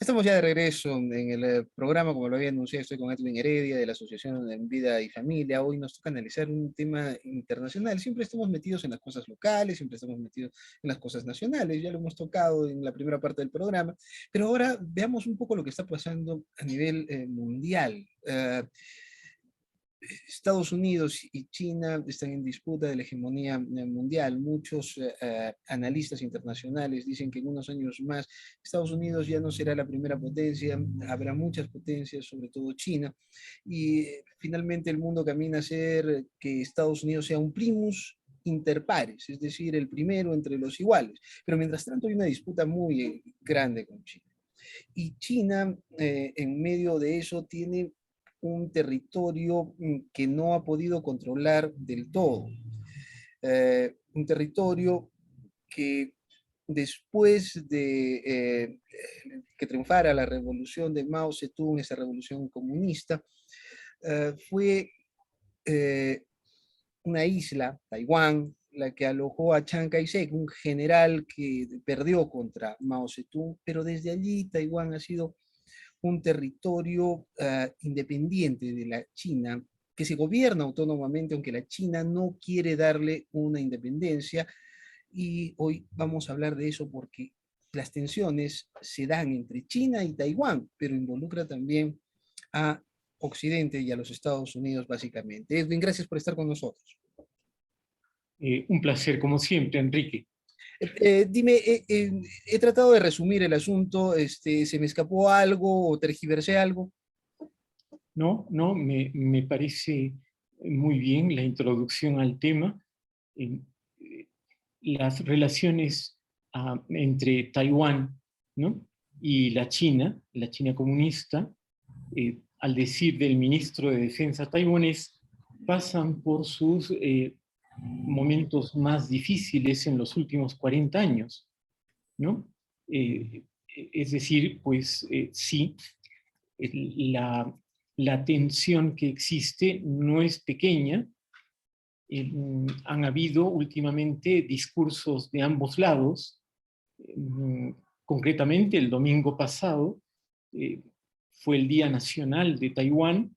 Estamos ya de regreso en el programa, como lo había anunciado, estoy con Edwin Heredia de la Asociación en Vida y Familia. Hoy nos toca analizar un tema internacional. Siempre estamos metidos en las cosas locales, siempre estamos metidos en las cosas nacionales, ya lo hemos tocado en la primera parte del programa, pero ahora veamos un poco lo que está pasando a nivel mundial. Estados Unidos y China están en disputa de la hegemonía mundial. Muchos analistas internacionales dicen que en unos años más Estados Unidos ya no será la primera potencia, habrá muchas potencias, sobre todo China, y finalmente el mundo camina a ser que Estados Unidos sea un primus inter pares, es decir, el primero entre los iguales. Pero mientras tanto hay una disputa muy grande con China. Y China, en medio de eso, tiene un territorio que no ha podido controlar del todo. Un territorio que después de que triunfara la revolución de Mao Zedong, esa revolución comunista, fue una isla, Taiwán, la que alojó a Chiang Kai-shek, un general que perdió contra Mao Zedong, pero desde allí Taiwán ha sido un territorio independiente de la China, que se gobierna autónomamente, aunque la China no quiere darle una independencia. Y hoy vamos a hablar de eso porque las tensiones se dan entre China y Taiwán, pero involucra también a Occidente y a los Estados Unidos, básicamente. Edwin, gracias por estar con nosotros. Un placer, como siempre, Enrique. Dime, he tratado de resumir el asunto, ¿se me escapó algo o tergiversé algo? No, me parece muy bien la introducción al tema. Eh, las relaciones entre Taiwán, ¿no?, y la China comunista, al decir del ministro de Defensa taiwanés, pasan por sus momentos más difíciles en los últimos 40 años, ¿no? Es decir, pues sí, la, la tensión que existe no es pequeña. Han habido últimamente discursos de ambos lados. Concretamente, el domingo pasado fue el Día Nacional de Taiwán,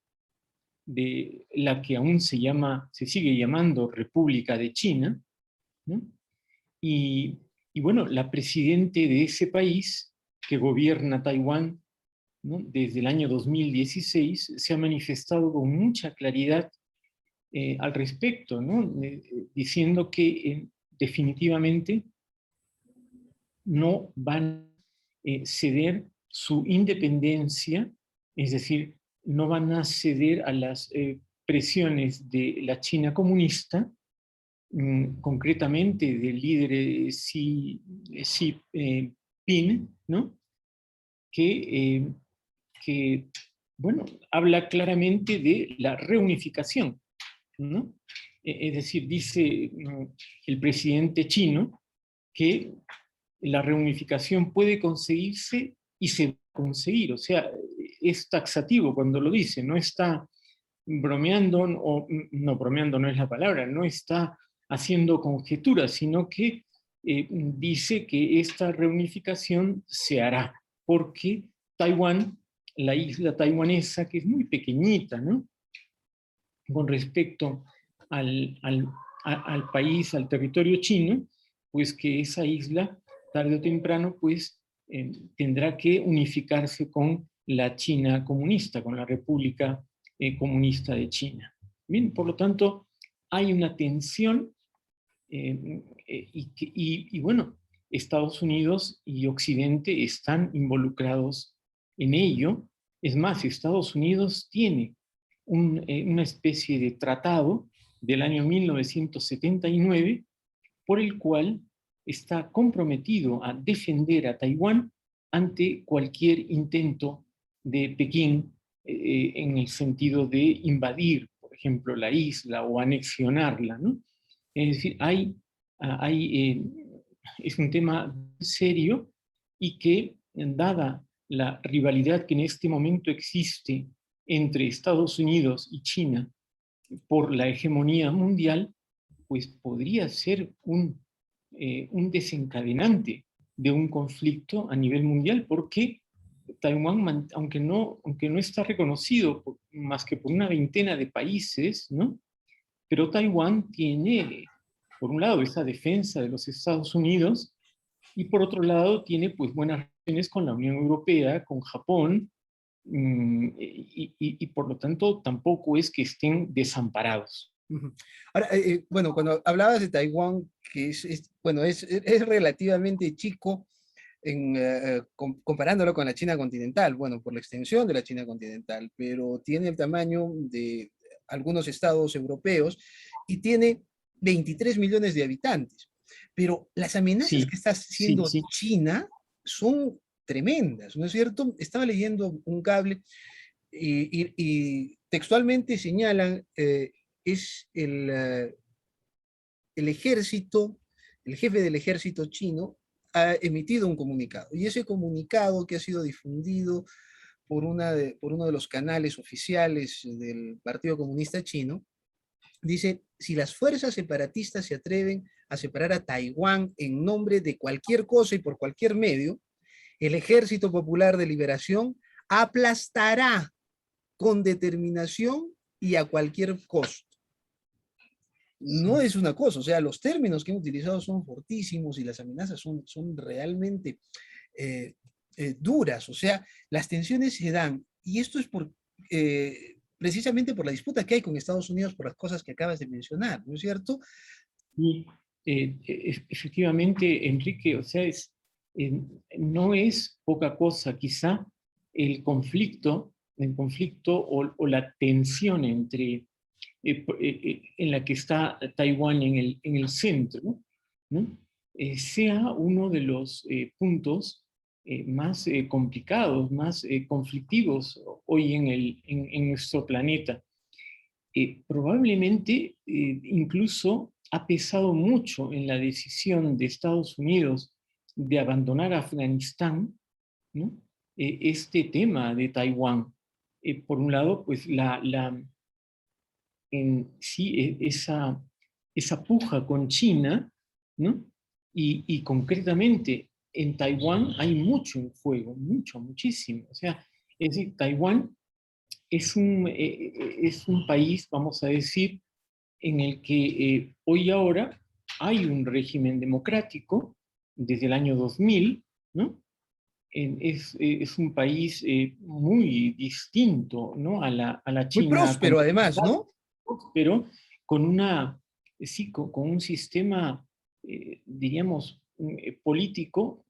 de la que aún se sigue llamando República de China, ¿no? Y bueno, la presidente de ese país que gobierna Taiwán, ¿no?, desde el año 2016, se ha manifestado con mucha claridad al respecto, ¿no?, diciendo que definitivamente no van a ceder su independencia, es decir, no van a ceder a las presiones de la China comunista, concretamente del líder Xi Jinping, ¿no?, que, que, bueno, habla claramente de la reunificación, ¿no? Es decir, dice el presidente chino que la reunificación puede conseguirse y se va a conseguir. O sea, es taxativo cuando lo dice, no está bromeando, o no, bromeando no es la palabra, no está haciendo conjeturas, sino que dice que esta reunificación se hará, porque Taiwán, la isla taiwanesa, que es muy pequeñita, ¿no?, con respecto al país, al territorio chino, pues que esa isla, tarde o temprano, pues tendrá que unificarse con la China comunista, con la República Comunista de China. Bien, por lo tanto, hay una tensión y bueno, Estados Unidos y Occidente están involucrados en ello. Es más, Estados Unidos tiene una especie de tratado del año 1979 por el cual está comprometido a defender a Taiwán ante cualquier intento de Pekín en el sentido de invadir, por ejemplo, la isla o anexionarla, ¿no? Es decir, es un tema serio y que, dada la rivalidad que en este momento existe entre Estados Unidos y China por la hegemonía mundial, pues podría ser un desencadenante de un conflicto a nivel mundial, porque Taiwán, aunque no está reconocido más que por una veintena de países, ¿no? Pero Taiwán tiene, por un lado, esa defensa de los Estados Unidos, y por otro lado tiene pues buenas relaciones con la Unión Europea, con Japón, y por lo tanto tampoco es que estén desamparados. Ujú. Ahora, bueno, cuando hablabas de Taiwán, que bueno, es relativamente chico comparándolo con la China continental, bueno, por la extensión de la China continental, pero tiene el tamaño de algunos estados europeos y tiene 23 millones de habitantes. Pero las amenazas Sí, que está sí, haciendo sí. China son tremendas, ¿no es cierto? Estaba leyendo un cable y textualmente señalan, es el ejército, el jefe del ejército chino ha emitido un comunicado. Y ese comunicado que ha sido difundido por uno de los canales oficiales del Partido Comunista Chino, dice, si las fuerzas separatistas se atreven a separar a Taiwán en nombre de cualquier cosa y por cualquier medio, el Ejército Popular de Liberación aplastará con determinación y a cualquier costo. No Sí. es una cosa, o sea, los términos que han utilizado son fortísimos y las amenazas son realmente eh, duras, o sea, las tensiones se dan, y esto es precisamente por la disputa que hay con Estados Unidos por las cosas que acabas de mencionar, ¿no es cierto? Y efectivamente, Enrique, o sea, eh, no es poca cosa quizá el conflicto o la tensión entre, en la que está Taiwán en el centro, ¿no? Sea uno de los puntos más complicados, más conflictivos hoy en nuestro planeta. Probablemente incluso ha pesado mucho en la decisión de Estados Unidos de abandonar Afganistán, ¿no? Este tema de Taiwán. Por un lado, pues sí, esa puja con China, ¿no? Y concretamente en Taiwán hay mucho en juego, muchísimo. O sea, es decir, Taiwán es un país, vamos a decir, en el que hoy y ahora hay un régimen democrático desde el año 2000, ¿no? Es un país muy distinto, ¿no? A la Muy China próspero además, continental, ¿no? pero con sí, con un sistema, diríamos, político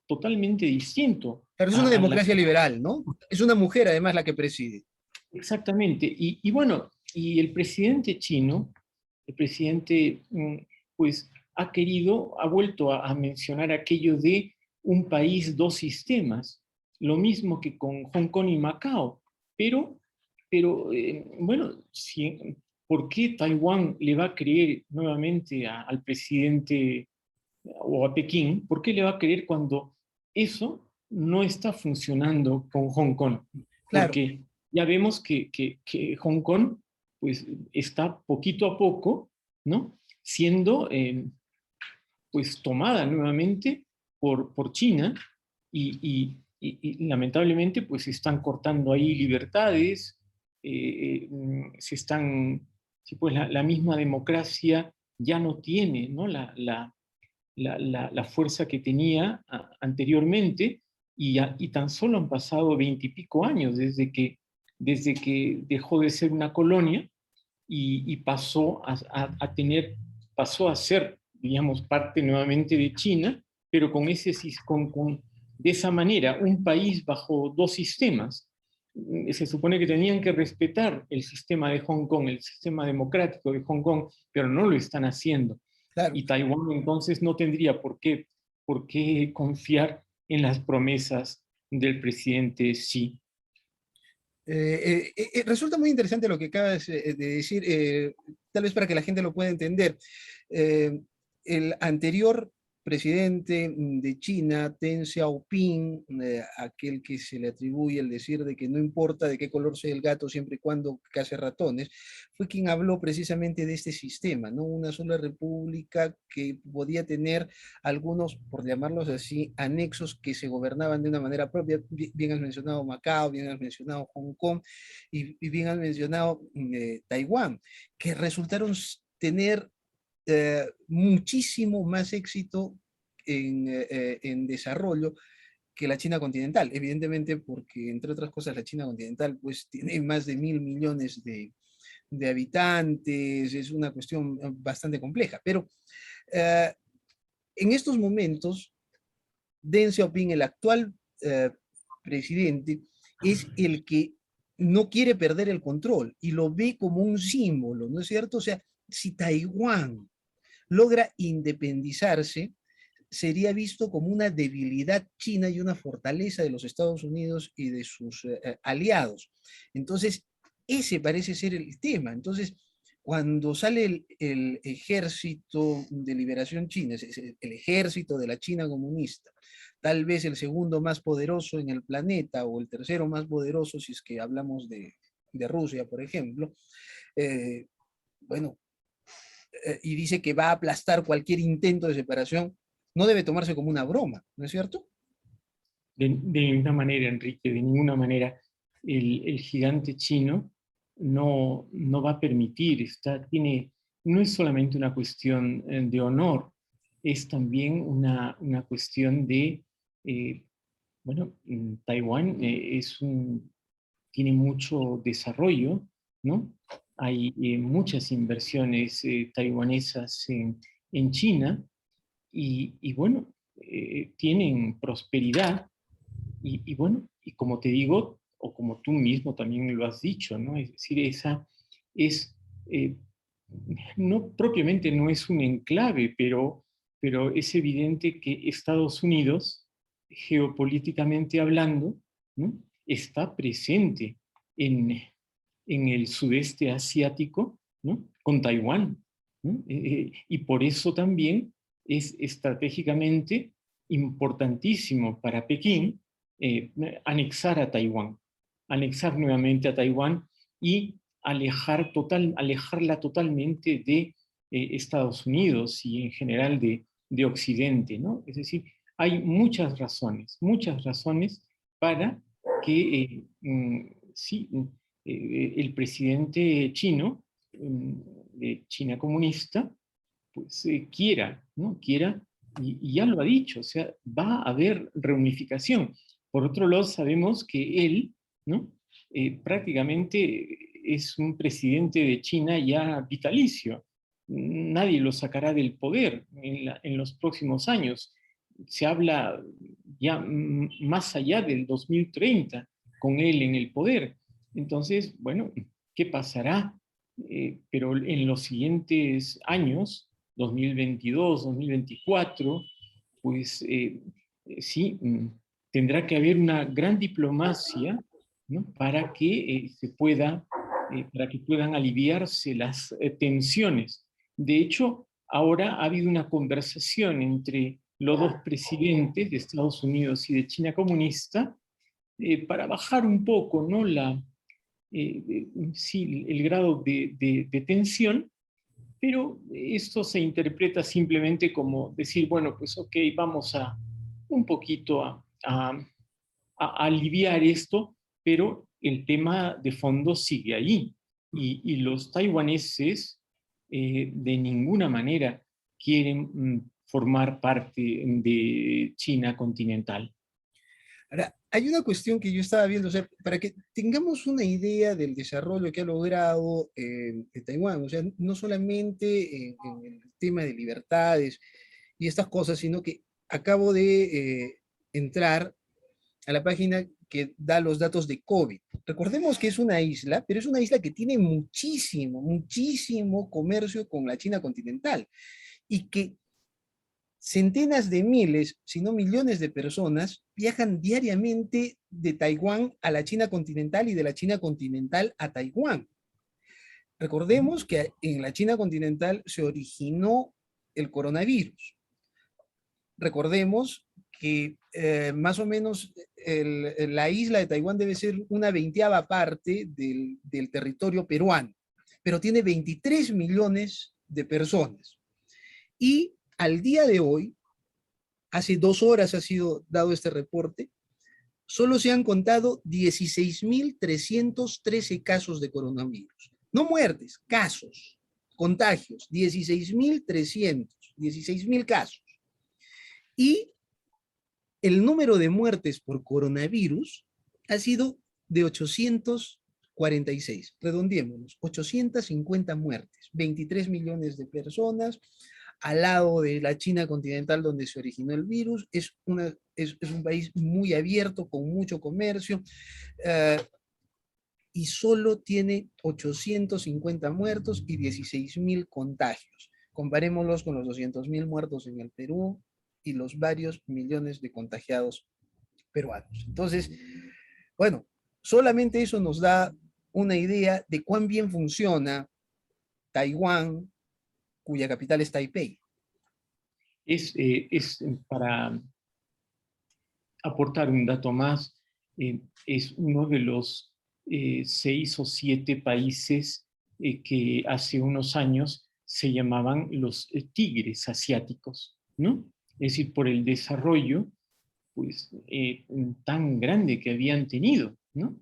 totalmente distinto Pero es una a la. democracia liberal, ¿no? Es una mujer además la que preside. Exactamente. Y bueno, y el presidente chino, el presidente, pues ha vuelto a mencionar aquello de un país, dos sistemas, lo mismo que con Hong Kong y Macao. Pero bueno, ¿por qué Taiwán le va a creer nuevamente al presidente o a Pekín? ¿Por qué le va a creer cuando eso no está funcionando con Hong Kong? Claro, Porque ya vemos que Hong Kong pues, está poquito a poco, ¿no? Siendo pues, tomada nuevamente por China y lamentablemente pues, están cortando ahí libertades, se están, sí, pues, la misma democracia ya no tiene, ¿no? La fuerza que tenía anteriormente y tan solo han pasado 20 y pico años desde que dejó de ser una colonia y pasó a ser, digamos, parte nuevamente de China, pero de esa manera, un país bajo dos sistemas. Se supone que tenían que respetar el sistema de Hong Kong, el sistema democrático de Hong Kong, pero no lo están haciendo. claro. Y Taiwán entonces no tendría por qué confiar en las promesas del presidente Xi. Resulta muy interesante lo que acabas de decir, tal vez para que la gente lo pueda entender. El anterior presidente de China, Deng Xiaoping, aquel que se le atribuye el decir de que no importa de qué color sea el gato siempre y cuando case ratones, fue quien habló precisamente de este sistema, ¿no? Una sola república que podía tener algunos, por llamarlos así, anexos que se gobernaban de una manera propia. Bien has mencionado Macao, bien has mencionado Hong Kong y bien has mencionado Taiwán, que resultaron tener muchísimo más éxito en desarrollo que la China continental, evidentemente porque, entre otras cosas, la China continental pues tiene más de 1.000 millones de habitantes, es una cuestión bastante compleja, pero en estos momentos, Deng Xiaoping, el actual presidente, es el que no quiere perder el control y lo ve como un símbolo, ¿no es cierto? O sea, si Taiwán logra independizarse, sería visto como una debilidad china y una fortaleza de los Estados Unidos y de sus aliados. Entonces, ese parece ser el tema. Entonces, cuando sale el ejército de liberación china, el ejército de la China comunista, tal vez el segundo más poderoso en el planeta o el tercero más poderoso si es que hablamos de Rusia, por ejemplo, eh, bueno, y dice que va a aplastar cualquier intento de separación, no debe tomarse como una broma, ¿no es cierto? De ninguna manera, Enrique, de ninguna manera. El gigante chino no va a permitir, no es solamente una cuestión de honor, es también una cuestión de, bueno, Taiwán tiene mucho desarrollo, ¿no? Hay muchas inversiones taiwanesas en China y bueno, tienen prosperidad y bueno, y como te digo, o como tú mismo también lo has dicho, ¿no? Es decir, esa es, eh, no propiamente no es un enclave, pero es evidente que Estados Unidos, geopolíticamente hablando, ¿no? Está presente en, en el sudeste asiático, ¿no? Con Taiwán, ¿no? Y por eso también es estratégicamente importantísimo para Pekín anexar a Taiwán, anexar nuevamente a Taiwán y alejarla totalmente de Estados Unidos y en general de Occidente, ¿no? Es decir, hay muchas razones para que sí, el presidente chino, de China comunista, pues quiera, ¿no? Quiera, y ya lo ha dicho, o sea, va a haber reunificación. Por otro lado, sabemos que él, ¿no? Prácticamente es un presidente de China ya vitalicio. Nadie lo sacará del poder en los próximos años. Se habla ya más allá del 2030 con él en el poder. Entonces, bueno, ¿qué pasará? Pero en los siguientes años, 2022, 2024, pues sí, tendrá que haber una gran diplomacia, ¿no? Para que para que puedan aliviarse las tensiones. De hecho, ahora ha habido una conversación entre los dos presidentes de Estados Unidos y de China comunista para bajar un poco, ¿no? Sí, el grado de tensión, pero esto se interpreta simplemente como decir, bueno, pues ok, vamos a un poquito a aliviar esto, pero el tema de fondo sigue allí. Y los taiwaneses de ninguna manera quieren formar parte de China continental. Ahora, hay una cuestión que yo estaba viendo, o sea, para que tengamos una idea del desarrollo que ha logrado Taiwán, o sea, no solamente en el tema de libertades y estas cosas, sino que acabo de entrar a la página que da los datos de COVID. Recordemos que es una isla, pero es una isla que tiene muchísimo comercio con la China continental y que centenas de miles, si no millones de personas viajan diariamente de Taiwán a la China continental y de la China continental a Taiwán. Recordemos que en la China continental se originó el coronavirus. recordemos que más o menos la isla de Taiwán debe ser una 20ª parte del territorio peruano, pero tiene 23 millones de personas. Y al día de hoy, hace 2 horas ha sido dado este reporte, solo se han contado 16.313 casos de coronavirus. No muertes, casos, contagios, 16.300 casos. Y el número de muertes por coronavirus ha sido de 846. Redondeémonos, 850 muertes, 23 millones de personas, al lado de la China continental donde se originó el virus. Es un país muy abierto, con mucho comercio, y solo tiene 850 muertos y 16.000 contagios. Comparémoslos con los 200.000 muertos en el Perú y los varios millones de contagiados peruanos. Entonces, bueno, solamente eso nos da una idea de cuán bien funciona Taiwán, cuya capital es Taipei. Es para aportar un dato más, es uno de los 6 o 7 países que hace unos años se llamaban los tigres asiáticos, ¿no? Es decir, por el desarrollo pues, tan grande que habían tenido, ¿no?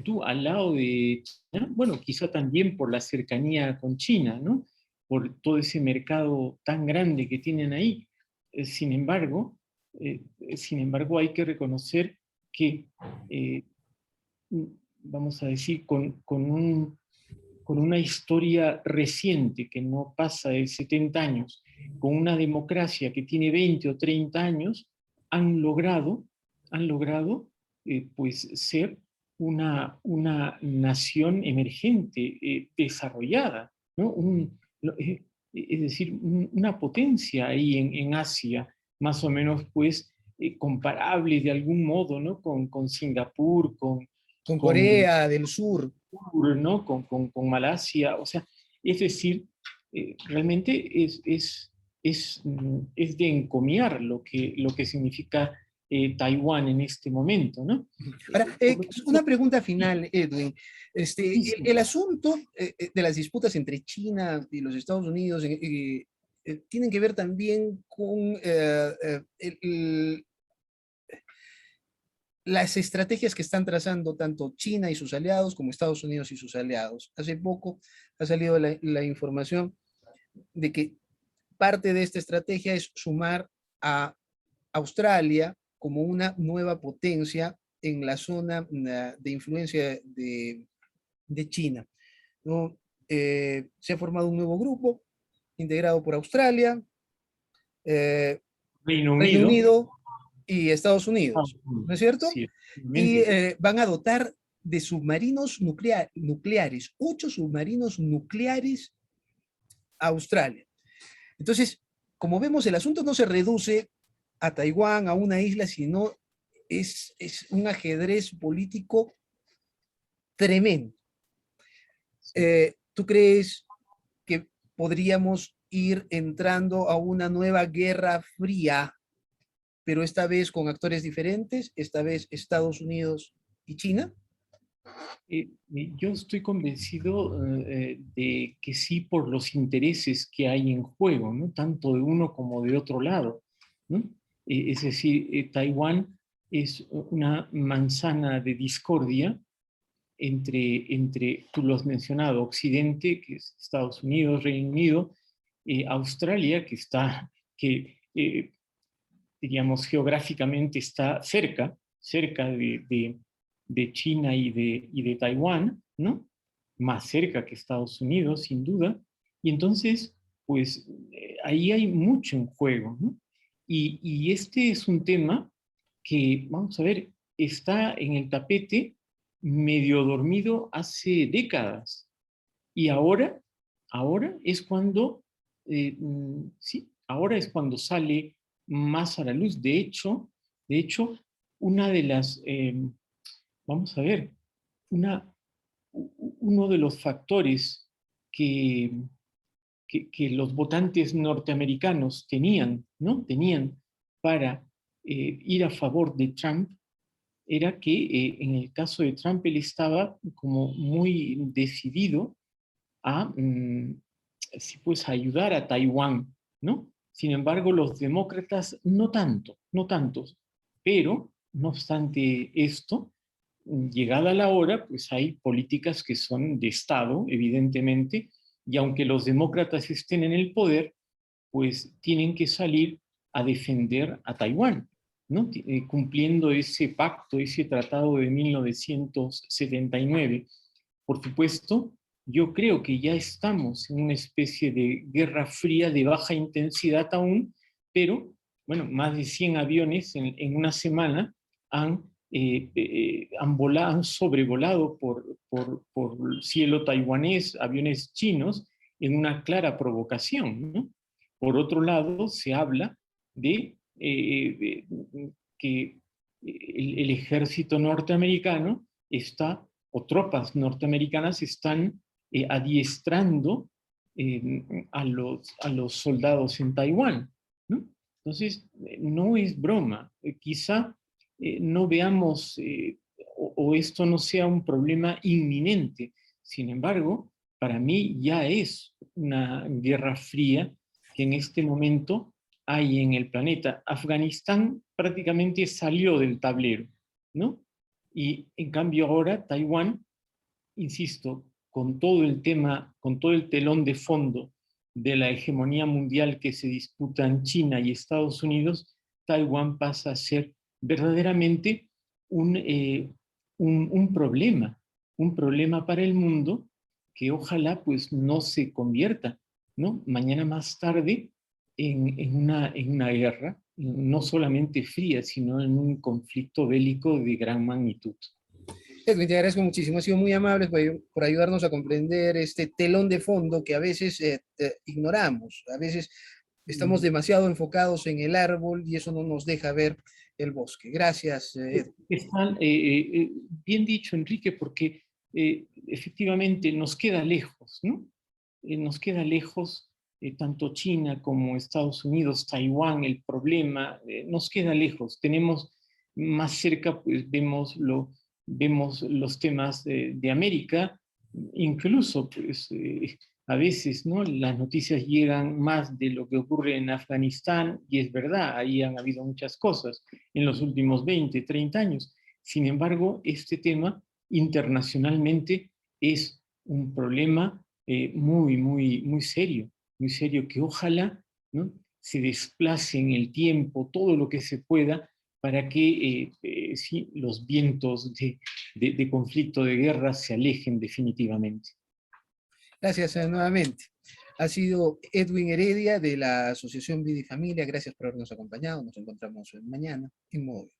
Tú al lado de China, bueno, quizá también por la cercanía con China, ¿no? Por todo ese mercado tan grande que tienen ahí. Sin embargo, hay que reconocer que, eh, vamos a decir, con una historia reciente que no pasa de 70 años, con una democracia que tiene 20 o 30 años, han logrado pues ser una nación emergente, desarrollada, ¿no? Es decir, una potencia ahí en Asia, más o menos pues comparable de algún modo, ¿no? Con Singapur, Con con Corea del Sur. ¿no? Con Malasia, o sea, es decir, realmente es de encomiar lo que significa Taiwán en este momento, ¿no? Ahora, Por lo una tanto, pregunta final, Edwin. sí, sí. El asunto de las disputas entre China y los Estados Unidos tienen que ver también con las estrategias que están trazando tanto China y sus aliados como Estados Unidos y sus aliados. Hace poco ha salido la información de que parte de esta estrategia es sumar a Australia como una nueva potencia en la zona de influencia de China, ¿no? Se ha formado un nuevo grupo integrado por Australia, eh, Reino Reino Unido, Unido y Estados Unidos, ¿no es cierto? sí, Y efectivamente. van a dotar de submarinos nucleares, 8 submarinos nucleares a Australia. Entonces, como vemos, el asunto no se reduce a Taiwán, a una isla, sino es un ajedrez político tremendo. ¿Tú crees que podríamos ir entrando a una nueva guerra fría, pero esta vez con actores diferentes, esta vez Estados Unidos y China? Yo estoy convencido de que sí por los intereses que hay en juego, ¿no? Tanto de uno como de otro lado, ¿no? Es decir, Taiwán es una manzana de discordia entre, tú lo has mencionado, Occidente, que es Estados Unidos, Reino Unido, Australia, que diríamos, geográficamente está cerca de China y de Taiwán, ¿no? Más cerca que Estados Unidos, sin duda. Y entonces, pues ahí hay mucho en juego, ¿no? Y este es un tema que, vamos a ver, está en el tapete medio dormido hace décadas. Y ahora es cuando, sí, ahora es cuando sale más a la luz. De hecho una de las, vamos a ver, una, uno de los factores que, que los votantes norteamericanos tenían, ¿no? Tenían para ir a favor de Trump era que en el caso de Trump él estaba como muy decidido a, sí, pues, a ayudar a Taiwán, ¿no? Sin embargo, los demócratas no tanto, no tantos. Pero, no obstante esto, llegada la hora, pues hay políticas que son de Estado, evidentemente, y aunque los demócratas estén en el poder, pues tienen que salir a defender a Taiwán, ¿no? Cumpliendo ese pacto, ese tratado de 1979. Por supuesto, yo creo que ya estamos en una especie de guerra fría de baja intensidad aún, pero, bueno, más de 100 aviones en una semana han han sobrevolado por el cielo taiwanés aviones chinos en una clara provocación, ¿no? Por otro lado, se habla de que el ejército norteamericano está, o tropas norteamericanas están adiestrando a los soldados en Taiwán, ¿no? Entonces, no es broma. Quizá no veamos o esto no sea un problema inminente. Sin embargo, para mí ya es una guerra fría que en este momento hay en el planeta. Afganistán prácticamente salió del tablero, ¿no? Y en cambio ahora Taiwán, insisto, con todo el tema, con todo el telón de fondo de la hegemonía mundial que se disputa en China y Estados Unidos, Taiwán pasa a ser verdaderamente un problema para el mundo que ojalá pues no se convierta, ¿no? Mañana más tarde en una guerra, no solamente fría, sino en un conflicto bélico de gran magnitud. Edwin, te agradezco muchísimo, ha sido muy amable por ayudarnos a comprender este telón de fondo que a veces ignoramos, a veces estamos demasiado enfocados en el árbol y eso no nos deja ver el bosque. Gracias, Edwin. Están, bien dicho, Enrique, porque efectivamente nos queda lejos, ¿no? Nos queda lejos tanto China como Estados Unidos, Taiwán, el problema nos queda lejos. Tenemos más cerca, pues vemos los temas de América, incluso pues a veces, ¿no? Las noticias llegan más de lo que ocurre en Afganistán, y es verdad, ahí han habido muchas cosas en los últimos 20, 30 años. Sin embargo, este tema internacionalmente es un problema muy serio, que ojalá, ¿no? Se desplace en el tiempo todo lo que se pueda para que sí, los vientos de conflicto, de guerra, se alejen definitivamente. Gracias nuevamente. Ha sido Edwin Heredia de la Asociación Vida y Familia. Gracias por habernos acompañado. Nos encontramos mañana en Modo.